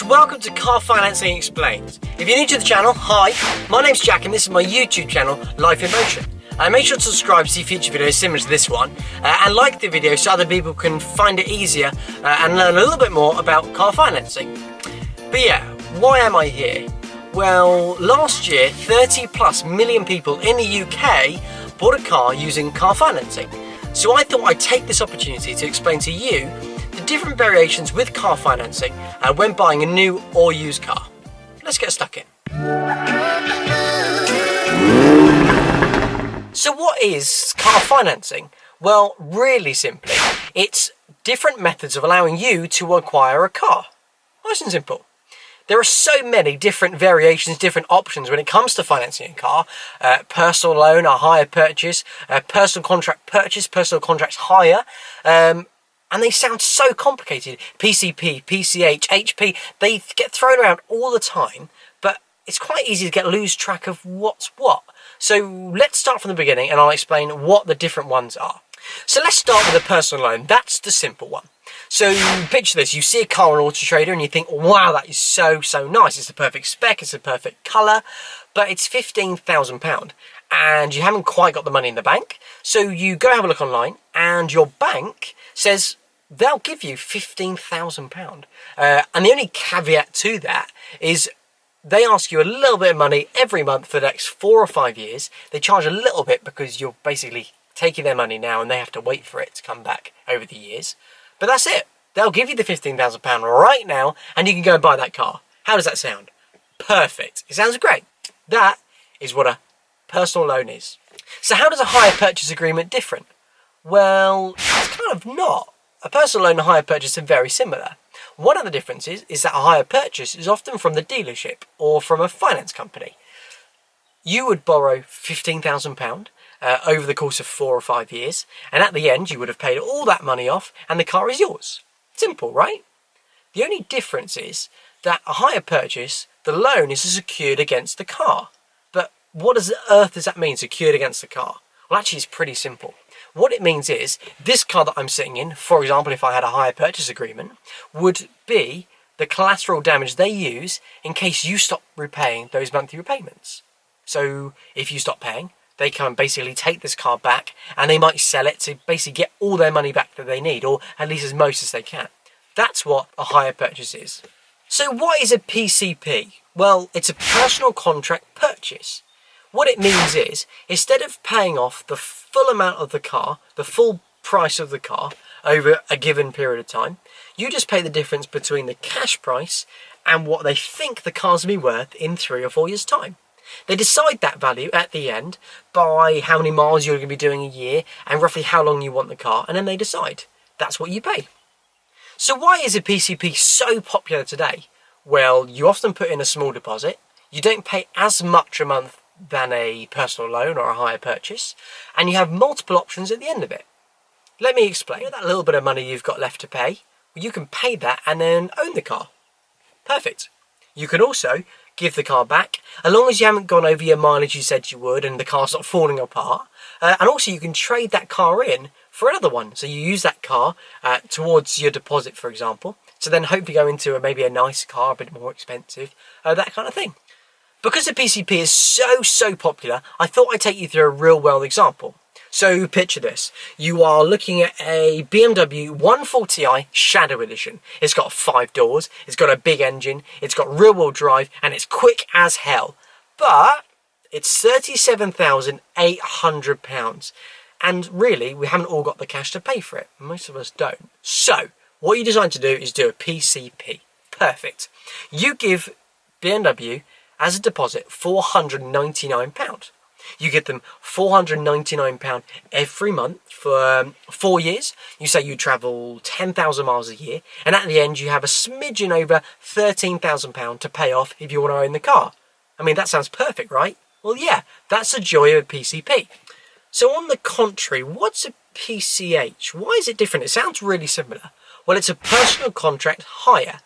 welcome to Car Financing Explained. If you're new to the channel, hi, my name's Jack and this is my YouTube channel, Life in Motion. Make sure to subscribe to see future videos similar to this one and like the video so other people can find it easier and learn a little bit more about car financing. But yeah, why am I here? Well, last year 30 plus million people in the UK bought a car using car financing. So I thought I'd take this opportunity to explain to you the different variations with car financing when buying a new or used car. Let's get stuck in. So what is car financing? Well, really simply, it's different methods of allowing you to acquire a car. Nice and simple. There are so many different variations, different options when it comes to financing a car. Personal loan, a hire purchase, personal contract purchase, personal contracts hire. And they sound so complicated. PCP, PCH, HP, they get thrown around all the time, but it's quite easy to lose track of what's what. So let's start from the beginning and I'll explain what the different ones are. So let's start with a personal loan. That's the simple one. So picture this, you see a car on Auto Trader and you think, wow, that is so nice. It's the perfect spec, it's the perfect colour, but it's £15,000 and you haven't quite got the money in the bank. So you go have a look online and your bank says they'll give you £15,000. And the only caveat to that is they ask you a little bit of money every month for the next 4 or 5 years. They charge a little bit because you're basically taking their money now and they have to wait for it to come back over the years. But that's it. They'll give you the £15,000 right now and you can go and buy that car. How does that sound? Perfect. It sounds great. That is what a personal loan is. So how does a hire purchase agreement different? Well, it's kind of not. A personal loan and a hire purchase are very similar. One of the differences is that a hire purchase is often from the dealership or from a finance company. You would borrow £15,000 over the course of 4 or 5 years, and at the end you would have paid all that money off and the car is yours. Simple, right? The only difference is that a hire purchase, the loan is secured against the car. But what on earth does that mean, secured against the car? Well, actually it's pretty simple. What it means is, this car that I'm sitting in, for example, if I had a hire purchase agreement, would be the collateral damage they use in case you stop repaying those monthly repayments. So if you stop paying, they can basically take this car back and they might sell it to basically get all their money back that they need, or at least as most as they can. That's what a hire purchase is. So what is a PCP? Well, it's a personal contract purchase. What it means is, instead of paying off the full amount of the car, the full price of the car over a given period of time, you just pay the difference between the cash price and what they think the car's going to be worth in 3 or 4 years' time. They decide that value at the end by how many miles you're going to be doing a year and roughly how long you want the car, and then they decide. That's what you pay. So why is a PCP so popular today? Well, you often put in a small deposit, you don't pay as much a month than a personal loan or a hire purchase, and you have multiple options at the end of it. Let me explain. That little bit of money you've got left to pay, well, you can pay that and then own the car. Perfect. You can also give the car back, as long as you haven't gone over your mileage you said you would and the car's not falling apart. And also you can trade that car in for another one. So you use that car towards your deposit, for example, to then hopefully go into maybe a nice car, a bit more expensive, that kind of thing. Because the PCP is so popular, I thought I'd take you through a real world example. So picture this. You are looking at a BMW 140i Shadow Edition. It's got 5 doors, it's got a big engine, it's got rear wheel drive, and it's quick as hell. But it's £37,800. And really, we haven't all got the cash to pay for it. Most of us don't. So, what you decide to do is do a PCP. Perfect. You give BMW as a deposit £499. You give them £499 every month for 4 years. You say you travel 10,000 miles a year, and at the end you have a smidgen over £13,000 to pay off if you want to own the car. I mean, that sounds perfect, right? Well, yeah, that's the joy of a PCP. So on the contrary, what's a PCH? Why is it different? It sounds really similar. Well, it's a personal contract hire.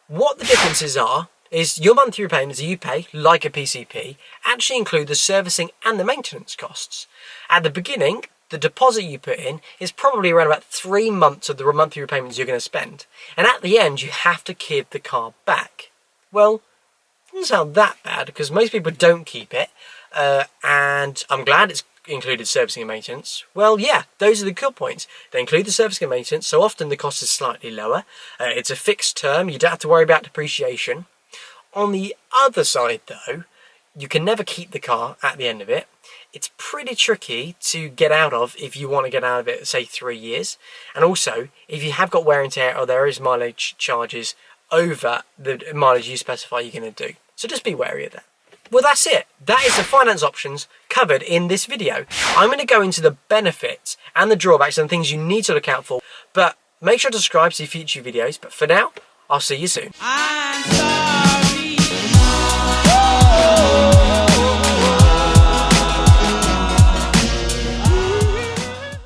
What the differences are is your monthly repayments that you pay, like a PCP, actually include the servicing and the maintenance costs. At the beginning, the deposit you put in is probably around about 3 months of the monthly repayments you're going to spend. And at the end, you have to give the car back. Well, it doesn't sound that bad because most people don't keep it. And I'm glad it's included servicing and maintenance. Well, yeah, those are the good points. They include the servicing and maintenance, so often the cost is slightly lower. It's a fixed term. You don't have to worry about depreciation. On the other side, though, you can never keep the car at the end of it. It's pretty tricky to get out of if you want to get out of it, say, 3 years. And also, if you have got wear and tear or there is mileage charges over the mileage you specify you're going to do. So just be wary of that. Well, that's it. That is the finance options covered in this video. I'm going to go into the benefits and the drawbacks and things you need to look out for. But make sure to subscribe to see future videos. But for now, I'll see you soon.